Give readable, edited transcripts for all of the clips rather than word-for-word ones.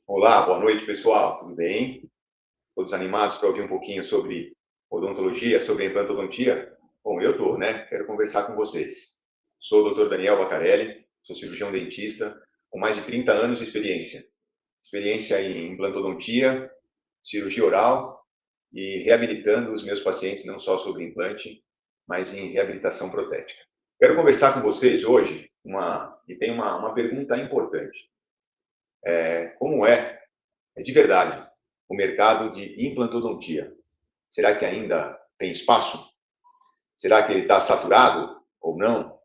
Olá, boa noite, pessoal. Tudo bem? Todos animados para ouvir um pouquinho sobre odontologia, sobre implantodontia? Bom, eu estou, né? Quero conversar com vocês. Sou o Dr. Daniel Bacarelli, sou cirurgião dentista com mais de 30 anos de experiência. Experiência em implantodontia, cirurgia oral e reabilitando os meus pacientes não só sobre implante, mas em reabilitação protética. Quero conversar com vocês hoje e tem uma pergunta importante. Como é de verdade o mercado de implantodontia? Será que ainda tem espaço? Será que ele está saturado ou não?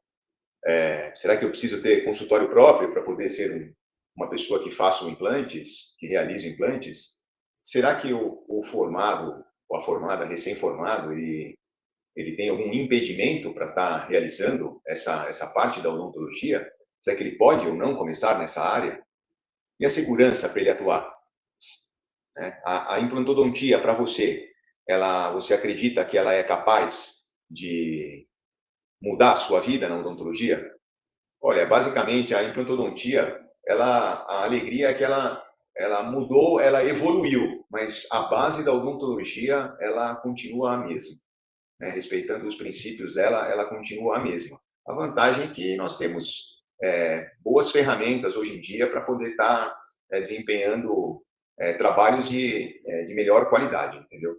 Será que eu preciso ter consultório próprio para poder ser uma pessoa que faça implantes, que realize implantes? Será que o formado ou a formada, recém-formado, ele tem algum impedimento para estar realizando essa parte da odontologia? Será que ele pode ou não começar nessa área? E a segurança para ele atuar? Né? A implantodontia, para você, você acredita que ela é capaz de mudar a sua vida na odontologia? Olha, basicamente, a implantodontia, a alegria é que ela mudou, ela evoluiu, mas a base da odontologia, ela continua a mesma. Né? Respeitando os princípios dela, ela continua a mesma. A vantagem é que nós temos boas ferramentas hoje em dia para poder estar desempenhando trabalhos de melhor qualidade, entendeu?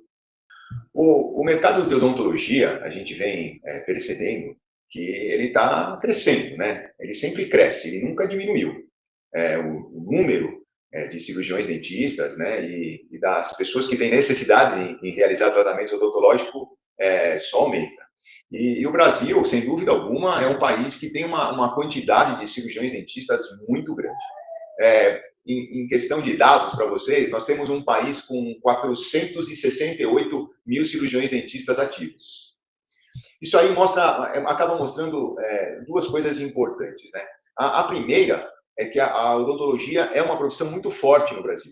O mercado de odontologia, a gente vem percebendo que ele está crescendo, né? Ele sempre cresce, ele nunca diminuiu. O número de cirurgiões dentistas, né, e das pessoas que têm necessidade em realizar tratamento odontológico só aumenta. E o Brasil, sem dúvida alguma, é um país que tem uma quantidade de cirurgiões dentistas muito grande. Em questão de dados para vocês, nós temos um país com 468 mil cirurgiões dentistas ativos. Isso aí acaba mostrando duas coisas importantes, né? A primeira é que a odontologia é uma profissão muito forte no Brasil.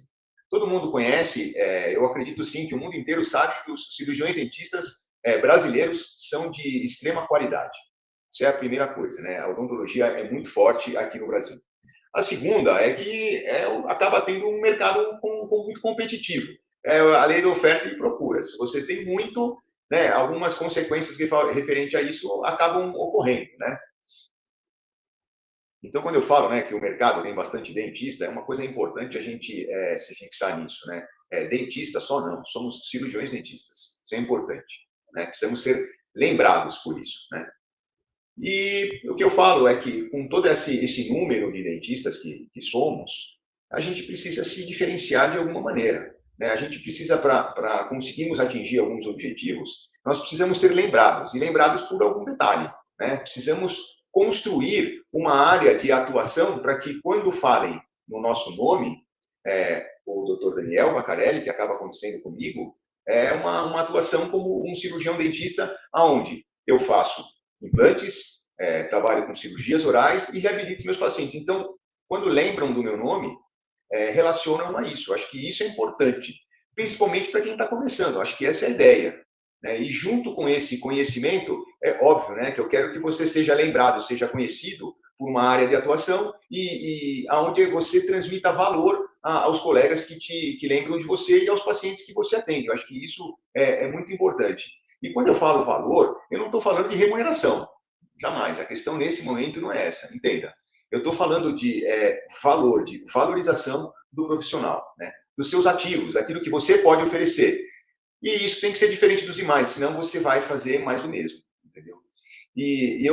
Todo mundo conhece, eu acredito sim que o mundo inteiro sabe que os cirurgiões dentistas brasileiros são de extrema qualidade. Isso é a primeira coisa, né? A odontologia é muito forte aqui no Brasil. A segunda é que acaba tendo um mercado muito competitivo. A lei da oferta e procura. Se você tem muito, né, algumas consequências referente a isso acabam ocorrendo, né? Então, quando eu falo, né, que o mercado tem bastante dentista, é uma coisa importante a gente se fixar nisso, né? Dentista só não, somos cirurgiões dentistas. Isso é importante, né? Precisamos ser lembrados por isso, né? E o que eu falo é que, com todo esse número de dentistas que somos, a gente precisa se diferenciar de alguma maneira. Né? A gente precisa, para conseguirmos atingir alguns objetivos, nós precisamos ser lembrados, e lembrados por algum detalhe. Né? Precisamos construir uma área de atuação para que, quando falem no nosso nome, o Dr. Daniel Bacarelli, que acaba acontecendo comigo, é uma atuação como um cirurgião dentista, aonde eu faço implantes, trabalho com cirurgias orais e reabilito meus pacientes. Então, quando lembram do meu nome, relacionam a isso. Eu acho que isso é importante, principalmente para quem está começando. Eu acho que essa é a ideia. Né? E junto com esse conhecimento, é óbvio, né, que eu quero que você seja lembrado, seja conhecido por uma área de atuação e aonde você transmita valor aos colegas que lembram de você e aos pacientes que você atende. Eu acho que isso é muito importante. E quando eu falo valor, eu não estou falando de remuneração. Jamais. A questão nesse momento não é essa, entenda. Eu estou falando de valor, de valorização do profissional, né? Dos seus ativos, daquilo que você pode oferecer. E isso tem que ser diferente dos demais, senão você vai fazer mais do mesmo, entendeu? E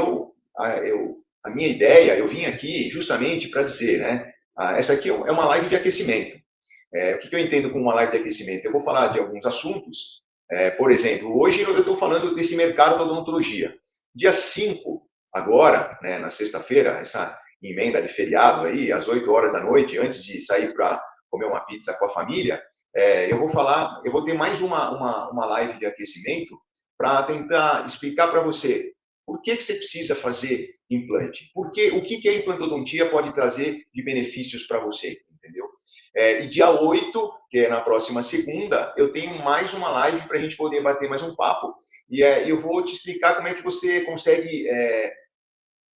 a minha ideia, eu vim aqui justamente para dizer, né? Essa aqui é uma live de aquecimento. O que eu entendo como uma live de aquecimento? Eu vou falar de alguns assuntos. Por exemplo, hoje eu estou falando desse mercado da odontologia. Dia 5, agora, né, na sexta-feira, essa emenda de feriado aí, às 8 horas da noite, antes de sair para comer uma pizza com a família, eu vou ter mais uma live de aquecimento para tentar explicar para você por que você precisa fazer implante. O que a implantodontia pode trazer de benefícios para você, entendeu? E dia 8, que é na próxima segunda, eu tenho mais uma live para a gente poder bater mais um papo. E eu vou te explicar como é que você consegue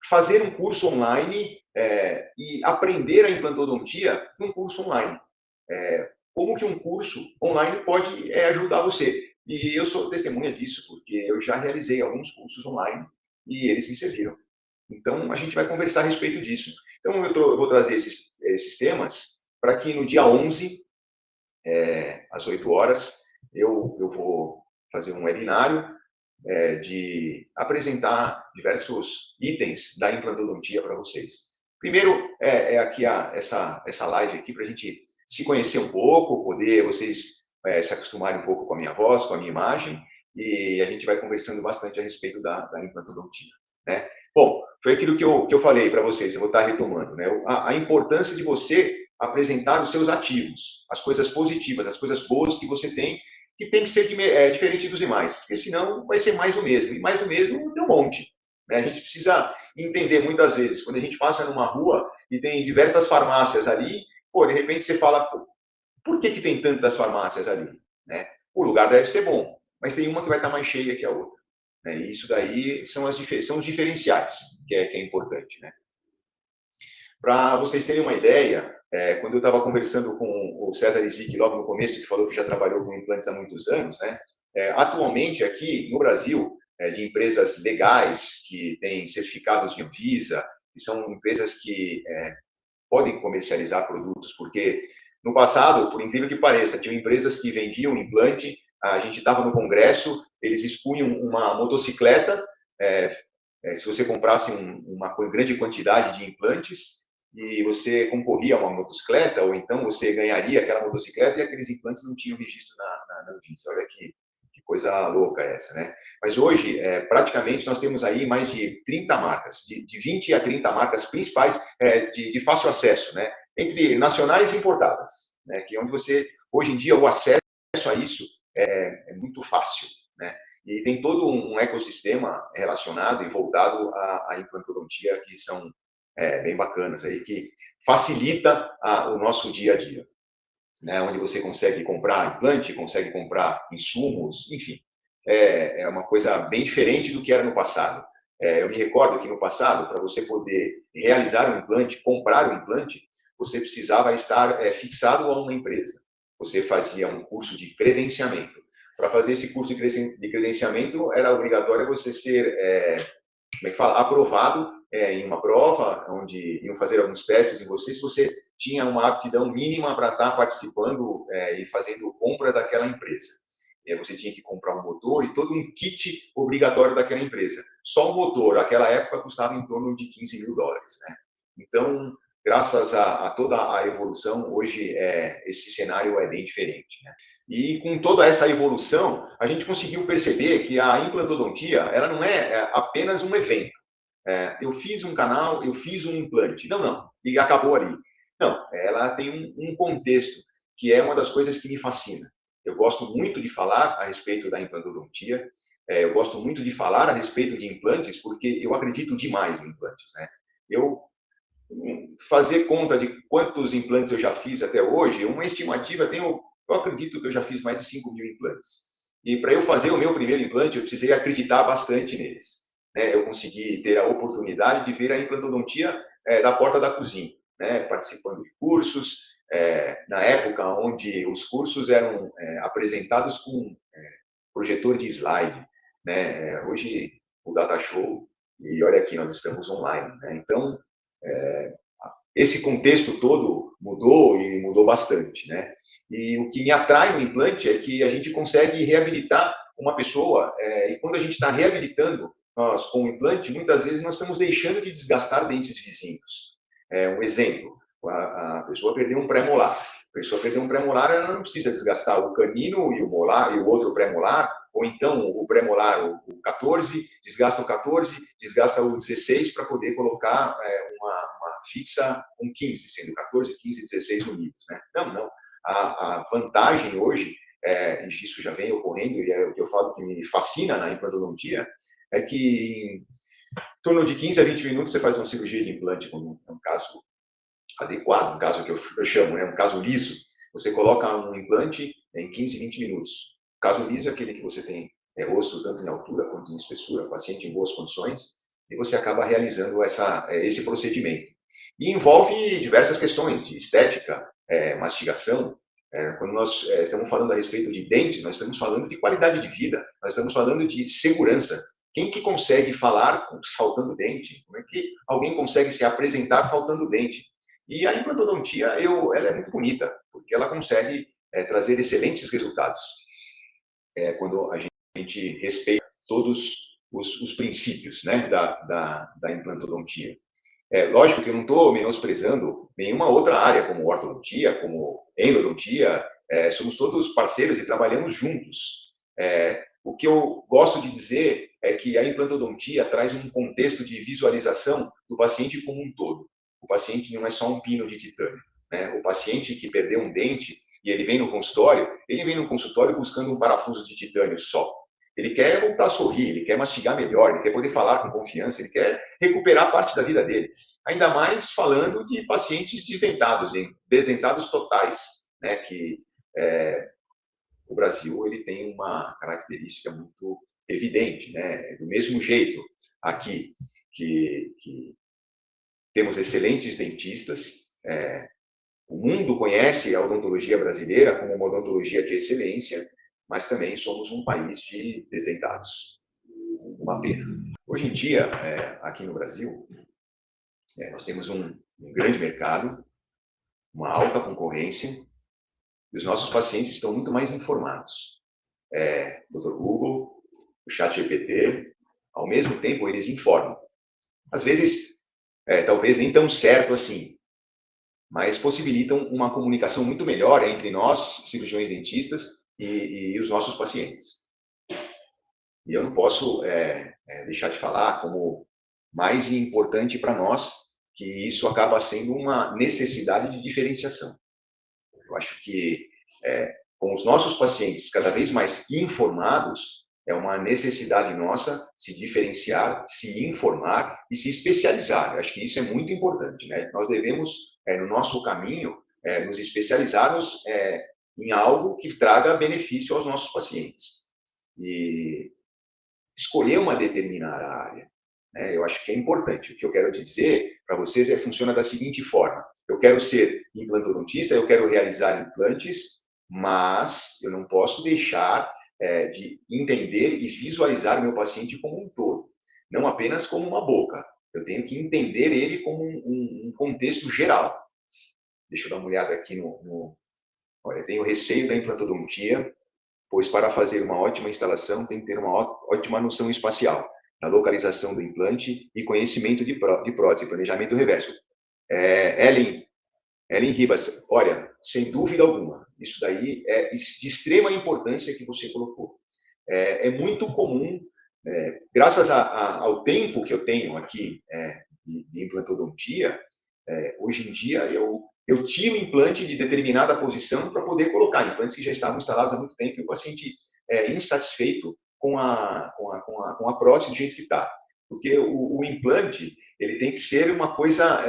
fazer um curso online e aprender a implantodontia num curso online. como que um curso online pode ajudar você. E eu sou testemunha disso, porque eu já realizei alguns cursos online e eles me serviram. Então, a gente vai conversar a respeito disso. Então, eu vou trazer esses temas para que no dia 11, às 8 horas, eu vou fazer um webinário de apresentar diversos itens da implantodontia para vocês. Primeiro, aqui essa live aqui para a gente se conhecer um pouco, poder vocês se acostumarem um pouco com a minha voz, com a minha imagem, e a gente vai conversando bastante a respeito da implantodontia, né? Bom, foi aquilo que eu falei para vocês, eu vou estar retomando, né? A importância de você apresentar os seus ativos, as coisas positivas, as coisas boas que você tem, que tem que ser diferente dos demais, porque senão vai ser mais do mesmo. E mais do mesmo tem um monte. Né? A gente precisa entender muitas vezes, quando a gente passa numa rua e tem diversas farmácias ali, pô, de repente você fala, por que tem tantas farmácias ali? Né? O lugar deve ser bom, mas tem uma que vai estar mais cheia que a outra. Né? E isso daí são os diferenciais, que é importante. Né? Para vocês terem uma ideia, quando eu estava conversando com o César Zic logo no começo, que falou que já trabalhou com implantes há muitos anos, né? Atualmente aqui no Brasil, de empresas legais que têm certificados de Anvisa, que são empresas que podem comercializar produtos, porque no passado, por incrível que pareça, tinham empresas que vendiam implante, a gente estava no congresso, eles expunham uma motocicleta, se você comprasse uma grande quantidade de implantes, e você concorria a uma motocicleta, ou então você ganharia aquela motocicleta e aqueles implantes não tinham registro na Anvisa. Olha que coisa louca essa, né? Mas hoje, praticamente, nós temos aí mais de 30 marcas, de 20 a 30 marcas principais de fácil acesso, né? Entre nacionais e importadas, né? Que é onde você, hoje em dia, o acesso a isso é muito fácil, né? E tem todo um ecossistema relacionado e voltado à implantodontia que são bem bacanas aí, que facilita o nosso dia a dia, né? Onde você consegue comprar implante, consegue comprar insumos, enfim, é uma coisa bem diferente do que era no passado. Eu me recordo que no passado, para você poder realizar um implante, comprar um implante, você precisava estar fixado a uma empresa. Você fazia um curso de credenciamento. Para fazer esse curso de credenciamento, era obrigatório você ser como é que fala, aprovado em uma prova, onde iam fazer alguns testes em você, se você tinha uma aptidão mínima para estar participando e fazendo compras daquela empresa. E aí você tinha que comprar um motor e todo um kit obrigatório daquela empresa. Só o motor, naquela época, custava em torno de US$ 15 mil. Né? Então, graças a toda a evolução, hoje esse cenário é bem diferente. Né? E com toda essa evolução, a gente conseguiu perceber que a implantodontia, ela não é apenas um evento. Eu fiz um canal, eu fiz um implante. Não, e acabou ali. Não, ela tem um contexto, que é uma das coisas que me fascina. Eu gosto muito de falar a respeito da implantodontia, eu gosto muito de falar a respeito de implantes, porque eu acredito demais em implantes. Né? Eu fazer conta de quantos implantes eu já fiz até hoje, uma estimativa, eu acredito que eu já fiz mais de 5 mil implantes. E para eu fazer o meu primeiro implante, eu precisei acreditar bastante neles. Né? Eu consegui ter a oportunidade de ver a implantodontia da porta da cozinha, né? Participando de cursos, na época onde os cursos eram apresentados com projetor de slide. Né? Hoje, o data show, e olha aqui, nós estamos online. Né? Então, esse contexto todo mudou e mudou bastante, né? E o que me atrai no implante é que a gente consegue reabilitar uma pessoa, e quando a gente está reabilitando nós com o implante, muitas vezes nós estamos deixando de desgastar dentes vizinhos. Um exemplo, a pessoa perdeu um pré-molar. A pessoa perdeu um pré-molar, ela não precisa desgastar o canino e o molar e o outro pré-molar, ou então o pré-molar, o 14, desgasta o 14, desgasta o 16 para poder colocar uma fixa com 15, sendo 14, 15, 16 unidos. Né? Não. A vantagem hoje, e isso já vem ocorrendo, e é o que eu falo que me fascina na implantodontia, é que em torno de 15 a 20 minutos você faz uma cirurgia de implante, quando é um caso adequado, um caso que eu chamo, né, um caso liso. Você coloca um implante em 15, 20 minutos. O caso liso é aquele que você tem osso tanto em altura quanto em espessura, paciente em boas condições, e você acaba realizando esse procedimento. E envolve diversas questões de estética, mastigação, quando nós estamos falando a respeito de dentes, nós estamos falando de qualidade de vida, nós estamos falando de segurança. Quem que consegue falar faltando dente? Como é que alguém consegue se apresentar faltando dente? E a implantodontia, ela é muito bonita, porque ela consegue trazer excelentes resultados quando a gente respeita todos os princípios, né, da implantodontia. Lógico que eu não estou menosprezando nenhuma outra área, como ortodontia, como endodontia, somos todos parceiros e trabalhamos juntos. O que eu gosto de dizer é que a implantodontia traz um contexto de visualização do paciente como um todo. O paciente não é só um pino de titânio, né? O paciente que perdeu um dente e ele vem no consultório, ele vem no consultório buscando um parafuso de titânio só. Ele quer voltar a sorrir, ele quer mastigar melhor, ele quer poder falar com confiança, ele quer recuperar parte da vida dele. Ainda mais falando de pacientes desdentados, desdentados totais, né? Que o Brasil ele tem uma característica muito evidente, né? Do mesmo jeito aqui que temos excelentes dentistas, o mundo conhece a odontologia brasileira como uma odontologia de excelência, mas também somos um país de desdentados. Uma pena. Hoje em dia, aqui no Brasil, nós temos um grande mercado, uma alta concorrência, e os nossos pacientes estão muito mais informados. Dr. Google, o ChatGPT, ao mesmo tempo eles informam. Às vezes, talvez nem tão certo assim, mas possibilitam uma comunicação muito melhor entre nós, cirurgiões dentistas, e os nossos pacientes. E eu não posso deixar de falar como mais importante para nós, que isso acaba sendo uma necessidade de diferenciação. Eu acho que com os nossos pacientes cada vez mais informados, é uma necessidade nossa se diferenciar, se informar e se especializar. Eu acho que isso é muito importante, né? Nós devemos, no nosso caminho, nos especializarmos em algo que traga benefício aos nossos pacientes. E escolher uma determinada área, né? Eu acho que é importante. O que eu quero dizer para vocês funciona da seguinte forma: eu quero ser implantodontista, eu quero realizar implantes, mas eu não posso deixar de entender e visualizar o meu paciente como um todo, não apenas como uma boca. Eu tenho que entender ele como um contexto geral. Deixa eu dar uma olhada aqui Olha, eu tenho receio da implantodontia, pois para fazer uma ótima instalação tem que ter uma ótima noção espacial, da localização do implante e conhecimento de prótese, planejamento reverso. Ellen Ribas, olha, sem dúvida alguma, isso daí é de extrema importância que você colocou. É muito comum, graças ao tempo que eu tenho aqui de implantodontia, hoje em dia eu tiro o implante de determinada posição para poder colocar implantes que já estavam instalados há muito tempo e o paciente insatisfeito com a prótese do jeito que está. Porque o implante, ele tem que ser uma coisa,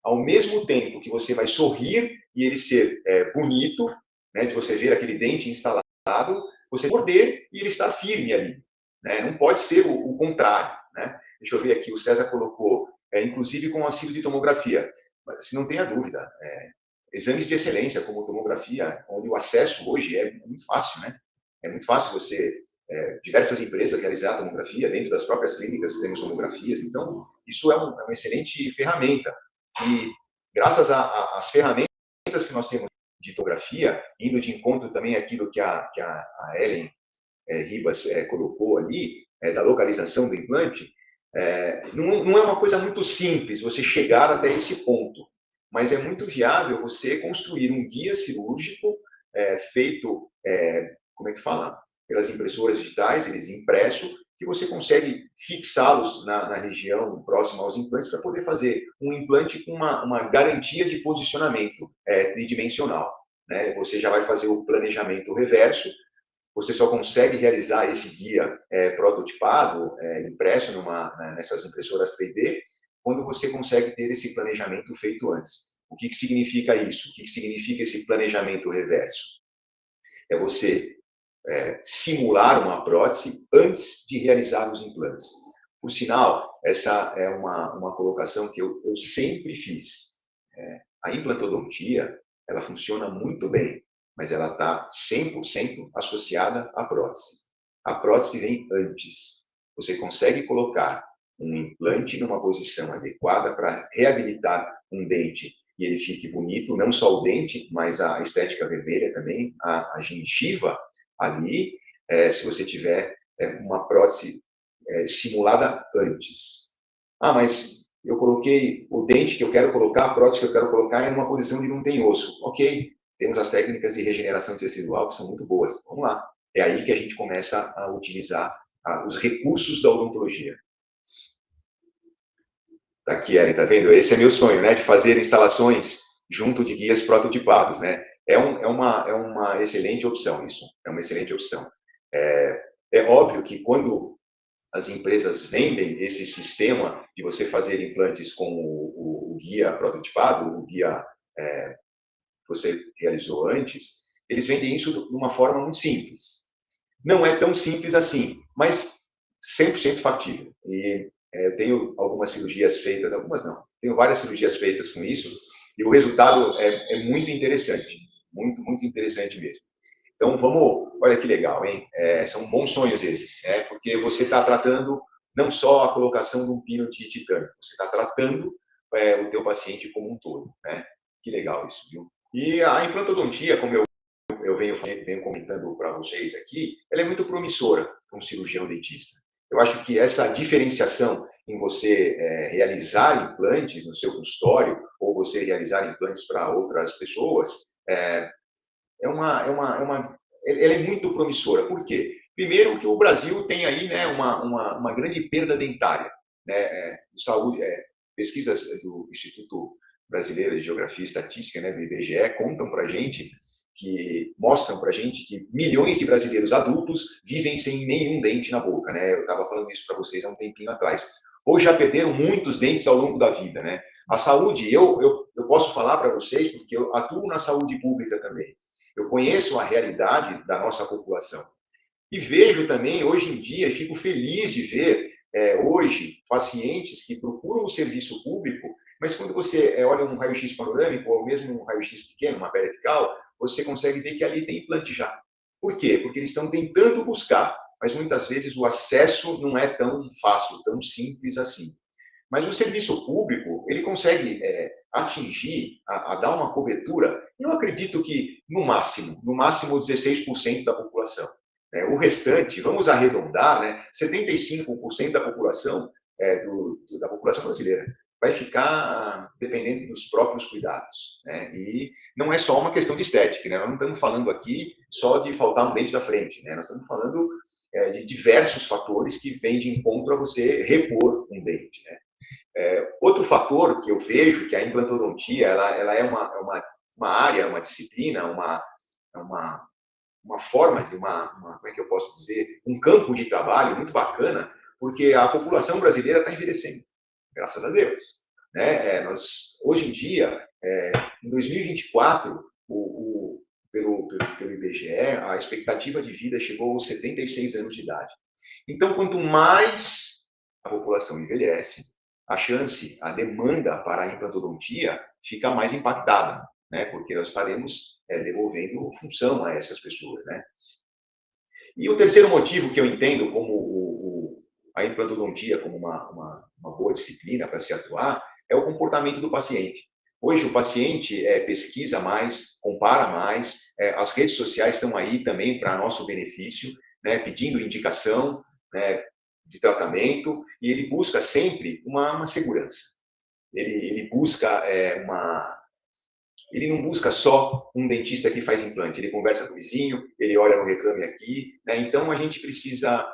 ao mesmo tempo que você vai sorrir e ele ser bonito, né, de você ver aquele dente instalado, você morder e ele estar firme ali. Né? Não pode ser o contrário. Né? Deixa eu ver aqui, o César colocou, inclusive com auxílio de tomografia. Mas, se não tenha dúvida, exames de excelência, como tomografia, onde o acesso hoje é muito fácil, né? É muito fácil você, diversas empresas realizar tomografia, dentro das próprias clínicas temos tomografias, então isso é uma excelente ferramenta. E graças às ferramentas que nós temos de tomografia, indo de encontro também àquilo que a Ellen Ribas colocou ali, da localização do implante, não é uma coisa muito simples você chegar até esse ponto, mas é muito viável você construir um guia cirúrgico feito, como é que fala? Pelas impressoras digitais, eles impressos, que você consegue fixá-los na região próxima aos implantes para poder fazer um implante com uma garantia de posicionamento tridimensional. Né? Você já vai fazer o planejamento reverso. Você só consegue realizar esse guia prototipado, impresso nessas impressoras 3D, quando você consegue ter esse planejamento feito antes. O que significa isso? O que significa esse planejamento reverso? É você simular uma prótese antes de realizar os implantes. Por sinal, essa é uma colocação que eu sempre fiz. A implantodontia, ela funciona muito bem, mas ela está 100% associada à prótese. A prótese vem antes. Você consegue colocar um implante numa posição adequada para reabilitar um dente e ele fique bonito, não só o dente, mas a estética vermelha também, a gengiva ali, se você tiver uma prótese simulada antes. Ah, mas eu coloquei o dente que eu quero colocar, a prótese que eu quero colocar é numa posição onde não tem osso. Ok, temos as técnicas de regeneração tecidual que são muito boas. Vamos lá. É aí que a gente começa a utilizar os recursos da odontologia. Tá aqui, Ellen, tá vendo? Esse é meu sonho, né? De fazer instalações junto de guias prototipados, né? É uma excelente opção isso. É uma excelente opção. É óbvio que quando as empresas vendem esse sistema de você fazer implantes com o guia prototipado, o guia que você realizou antes, eles vendem isso de uma forma muito simples. Não é tão simples assim, mas 100% factível. E eu tenho algumas cirurgias feitas, algumas não, tenho várias cirurgias feitas com isso, e o resultado é muito interessante, muito, muito interessante mesmo. Então, vamos, olha que legal, hein? São bons sonhos esses, porque você está tratando não só a colocação de um pino de titânio, você está tratando o teu paciente como um todo, né? Que legal isso, viu? E a implantodontia, como eu venho comentando para vocês aqui, ela é muito promissora para um cirurgião dentista. Eu acho que essa diferenciação em você realizar implantes no seu consultório ou você realizar implantes para outras pessoas ela é muito promissora. Por quê? Primeiro que o Brasil tem aí, né, uma grande perda dentária, né, saúde, pesquisas do Instituto Brasileiro de Geografia e Estatística, né, do IBGE, contam para gente que mostram para gente que milhões de brasileiros adultos vivem sem nenhum dente na boca, né? Eu estava falando isso para vocês há um tempinho atrás. Ou já perderam muitos dentes ao longo da vida, né? A saúde, eu posso falar para vocês porque eu atuo na saúde pública também. Eu conheço a realidade da nossa população. E vejo também, hoje em dia, e fico feliz de ver, hoje, pacientes que procuram o serviço público, mas quando você olha um raio-x panorâmico, ou mesmo um raio-x pequeno, uma periapical, você consegue ver que ali tem implante já. Por quê? Porque eles estão tentando buscar, mas muitas vezes o acesso não é tão fácil, tão simples assim. Mas o serviço público, ele consegue atingir, a dar uma cobertura, eu acredito que no máximo 16% da população. O restante, vamos arredondar, né, 75% da população, da população brasileira vai ficar dependendo dos próprios cuidados. Né? E não é só uma questão de estética, né? Nós não estamos falando aqui só de faltar um dente da frente, né? Nós estamos falando de diversos fatores que vêm de encontro a você repor um dente. Né? Outro fator que eu vejo que a implantodontia ela é uma área, uma disciplina, uma forma de como é que eu posso dizer, um campo de trabalho muito bacana, porque a população brasileira está envelhecendo, graças a Deus. Né? Hoje em dia, em 2024, pelo IBGE, a expectativa de vida chegou aos 76 anos de idade. Então, quanto mais a população envelhece, a demanda para a implantodontia fica mais impactada, né? Porque nós estaremos devolvendo função a essas pessoas, né? E o terceiro motivo que eu entendo como a implantodontia como uma boa disciplina para se atuar é o comportamento do paciente. Hoje o paciente pesquisa mais, compara mais, as redes sociais estão aí também para nosso benefício, né, pedindo indicação, né, de tratamento, e ele busca sempre uma segurança. Ele busca ele não busca só um dentista que faz implante, ele conversa com o vizinho, ele olha no Reclame Aqui, né? Então a gente precisa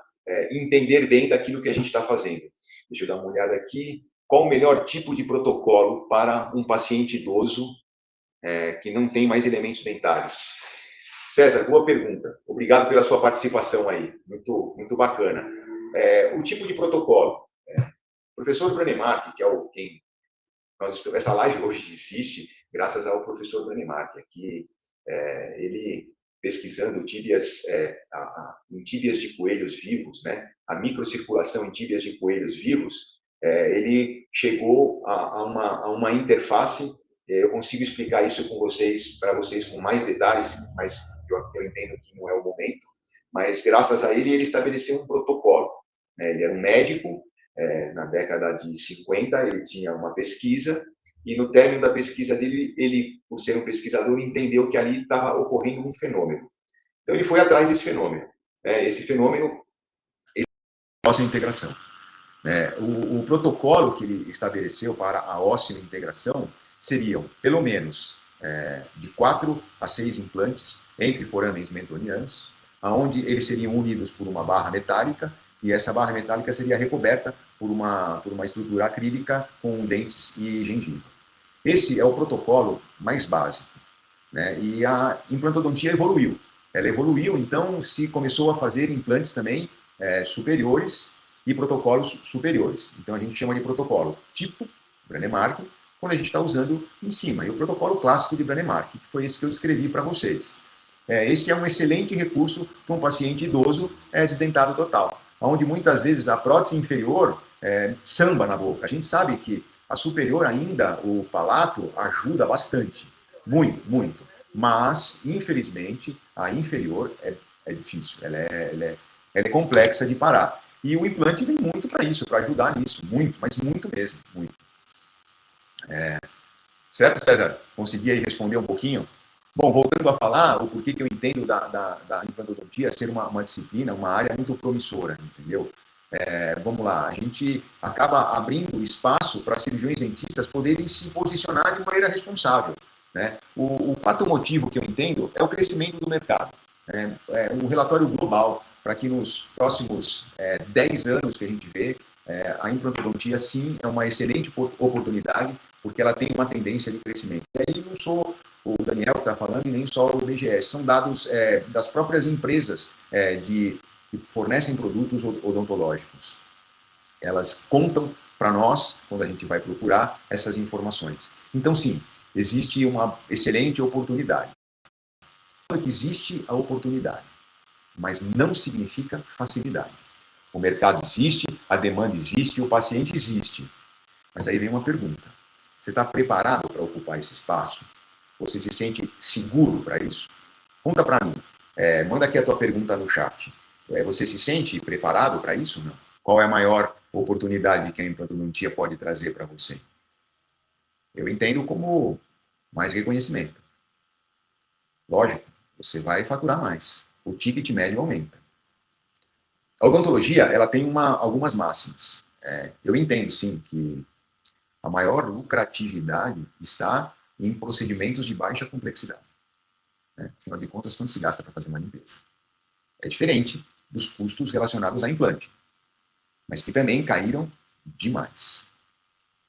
entender bem daquilo que a gente está fazendo. Deixa eu dar uma olhada aqui. Qual o melhor tipo de protocolo para um paciente idoso que não tem mais elementos dentários? César, boa pergunta. Obrigado pela sua participação aí. Muito, muito bacana. O tipo de protocolo. O professor Branemark, que é quem essa live hoje existe graças ao professor Branemark, que ele pesquisando tíbias, em tíbias de coelhos vivos, né, a microcirculação em tíbias de coelhos vivos, ele chegou a uma interface eu consigo explicar isso para vocês com mais detalhes, mas eu entendo que não é o momento. Mas, graças a ele, ele estabeleceu um protocolo. Né? Ele era um médico, na década de 50, ele tinha uma pesquisa, e no término da pesquisa dele, ele, por ser um pesquisador, entendeu que ali estava ocorrendo um fenômeno. Então, ele foi atrás desse fenômeno. Esse fenômeno é a ósseo-integração. O protocolo que ele estabeleceu para a ósseo-integração seriam, pelo menos, de 4 a 6 implantes entre forames mentonianos, onde eles seriam unidos por uma barra metálica, e essa barra metálica seria recoberta por uma estrutura acrílica com dentes e gengiva. Esse é o protocolo mais básico. Né? E a implantodontia evoluiu. Ela evoluiu, então se começou a fazer implantes também superiores e protocolos superiores. Então a gente chama de protocolo tipo Brånemark, quando a gente está usando em cima. E o protocolo clássico de Brånemark, que foi esse que eu escrevi para vocês. Esse é um excelente recurso para um paciente idoso desdentado total, onde muitas vezes a prótese inferior samba na boca. A gente sabe que a superior ainda, o palato, ajuda bastante. Muito, muito. Mas, infelizmente, a inferior é difícil, ela é complexa de parar. E o implante vem muito para isso, para ajudar nisso, muito, mas muito mesmo, muito. Certo, César? Consegui aí responder um pouquinho? Bom, voltando a falar, o porquê que eu entendo da implantodontia ser uma disciplina, uma área muito promissora, entendeu? Vamos lá, a gente acaba abrindo espaço para cirurgiões dentistas poderem se posicionar de maneira responsável. Né? O quarto motivo que eu entendo é o crescimento do mercado. Um relatório global para que nos próximos 10 anos que a gente vê, a implantodontia, sim, é uma excelente oportunidade, porque ela tem uma tendência de crescimento. E aí não sou o Daniel que está falando e nem só o BGS, são dados das próprias empresas que fornecem produtos odontológicos. Elas contam para nós, quando a gente vai procurar, essas informações. Então, sim, existe uma excelente oportunidade. Que existe a oportunidade, mas não significa facilidade. O mercado existe, a demanda existe, o paciente existe. Mas aí vem uma pergunta. Você está preparado para ocupar esse espaço? Você se sente seguro para isso? Conta para mim. Manda aqui a tua pergunta no chat. Você se sente preparado para isso? Não? Qual é a maior oportunidade que a implantodontia pode trazer para você? Eu entendo como mais reconhecimento. Lógico, você vai faturar mais. O ticket médio aumenta. A odontologia, ela tem algumas máximas. Eu entendo, sim, que a maior lucratividade está em procedimentos de baixa complexidade. Afinal de contas, quanto se gasta para fazer uma limpeza? É diferente dos custos relacionados a implante, mas que também caíram demais.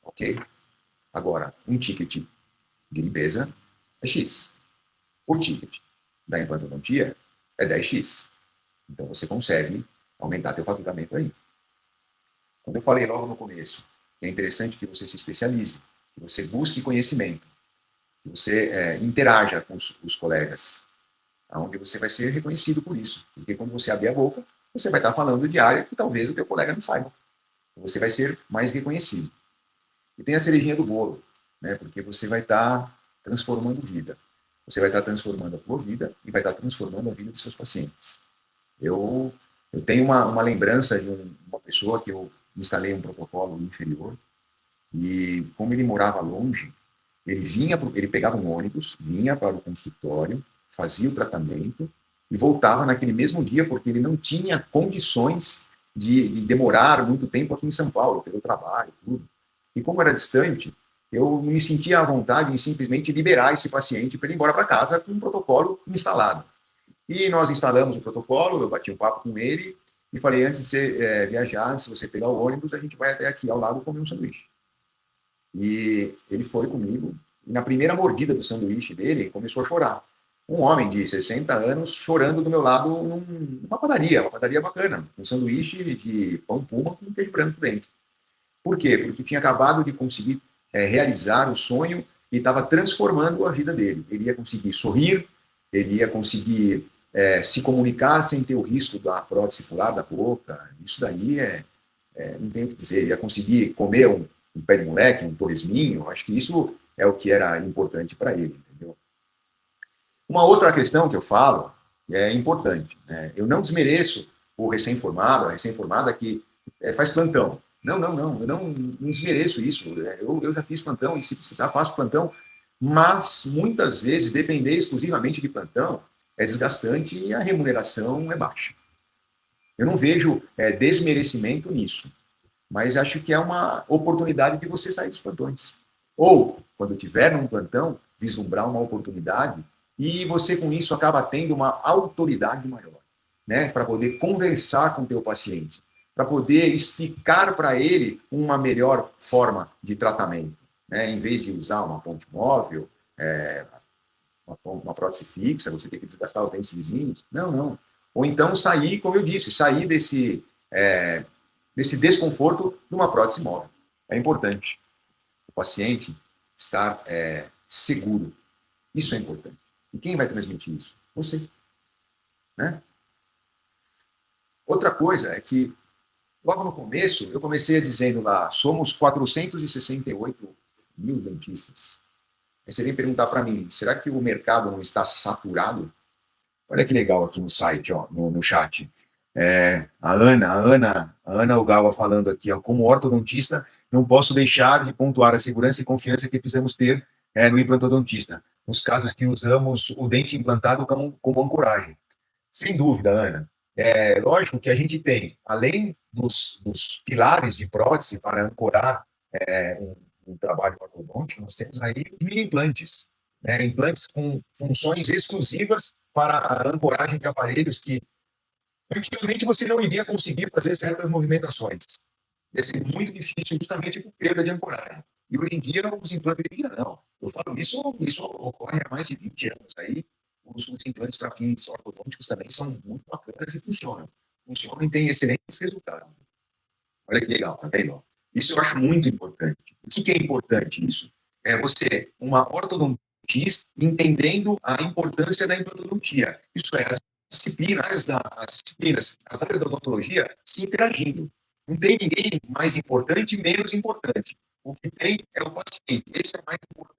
Ok? Agora, um ticket de limpeza é X. O ticket da implantodontia é 10x. Então, você consegue aumentar seu faturamento aí. Quando eu falei logo no começo, que é interessante que você se especialize, que você busque conhecimento, que você interaja com os colegas, onde você vai ser reconhecido por isso. Porque quando você abrir a boca, você vai estar falando de área que talvez o teu colega não saiba. Você vai ser mais reconhecido. E tem a cerejinha do bolo, né? Porque você vai estar transformando vida. Você vai estar transformando a tua vida e vai estar transformando a vida dos seus pacientes. Eu tenho uma lembrança de uma pessoa que eu instalei um protocolo inferior e, como ele morava longe, ele pegava um ônibus, vinha para o consultório, fazia o tratamento e voltava naquele mesmo dia, porque ele não tinha condições de demorar muito tempo aqui em São Paulo, pelo trabalho, tudo. E como era distante, eu me sentia à vontade em simplesmente liberar esse paciente para ele ir embora para casa com um protocolo instalado. E nós instalamos o protocolo, eu bati um papo com ele e falei, antes de você viajar, antes de você pegar o ônibus, a gente vai até aqui ao lado comer um sanduíche. E ele foi comigo, e na primeira mordida do sanduíche dele, ele começou a chorar. Um homem de 60 anos chorando do meu lado numa padaria bacana, um sanduíche de pão puma com queijo branco dentro. Por quê? Porque tinha acabado de conseguir realizar o sonho e estava transformando a vida dele. Ele ia conseguir sorrir, ele ia conseguir se comunicar sem ter o risco da prótese pular da boca. Isso daí não tem o que dizer. Ele ia conseguir comer um pé de moleque, um torresminho. Acho que isso é o que era importante para ele, entendeu? Uma outra questão que eu falo é importante, né? Eu não desmereço o recém-formado, a recém-formada que faz plantão. Não, eu não desmereço isso. Eu já fiz plantão e, se precisar, faço plantão, mas muitas vezes depender exclusivamente de plantão é desgastante e a remuneração é baixa. Eu não vejo desmerecimento nisso, mas acho que é uma oportunidade de você sair dos plantões. Ou, quando tiver num plantão, vislumbrar uma oportunidade e você, com isso, acaba tendo uma autoridade maior, né? Para poder conversar com o teu paciente, para poder explicar para ele uma melhor forma de tratamento, né? Em vez de usar uma ponte móvel, uma prótese fixa, você tem que desgastar os dentes vizinhos. Não. Ou então sair, como eu disse, sair desse desconforto de uma prótese móvel. É importante o paciente estar seguro. Isso é importante. E quem vai transmitir isso? Você. Né? Outra coisa é que, logo no começo, eu comecei dizendo lá, somos 468 mil dentistas. Aí você vem perguntar para mim, será que o mercado não está saturado? Olha que legal aqui no site, ó, no chat. A Ana Ogawa falando aqui, ó, como ortodontista, não posso deixar de pontuar a segurança e confiança que precisamos ter no implantodontista, nos casos que usamos o dente implantado como ancoragem. Sem dúvida, Ana. É lógico que a gente tem, além dos pilares de prótese para ancorar um trabalho ortodôntico, nós temos aí os mini implantes, né? Implantes com funções exclusivas para a ancoragem de aparelhos que antigamente você não iria conseguir fazer certas movimentações. Ia ser muito difícil justamente por perda de ancoragem. E hoje em dia os implantes de vida não. Eu falo isso ocorre há mais de 20 anos. Aí os implantes para fins ortodônticos também são muito bacanas e funcionam. Funcionam e têm excelentes resultados. Olha que legal, tá vendo? Isso eu acho muito importante. O que é importante isso? É você, uma ortodontista, entendendo a importância da implantodontia. Isso é, as áreas da odontologia se interagindo. Não tem ninguém mais importante e menos importante. O que tem é o paciente. Esse é mais importante.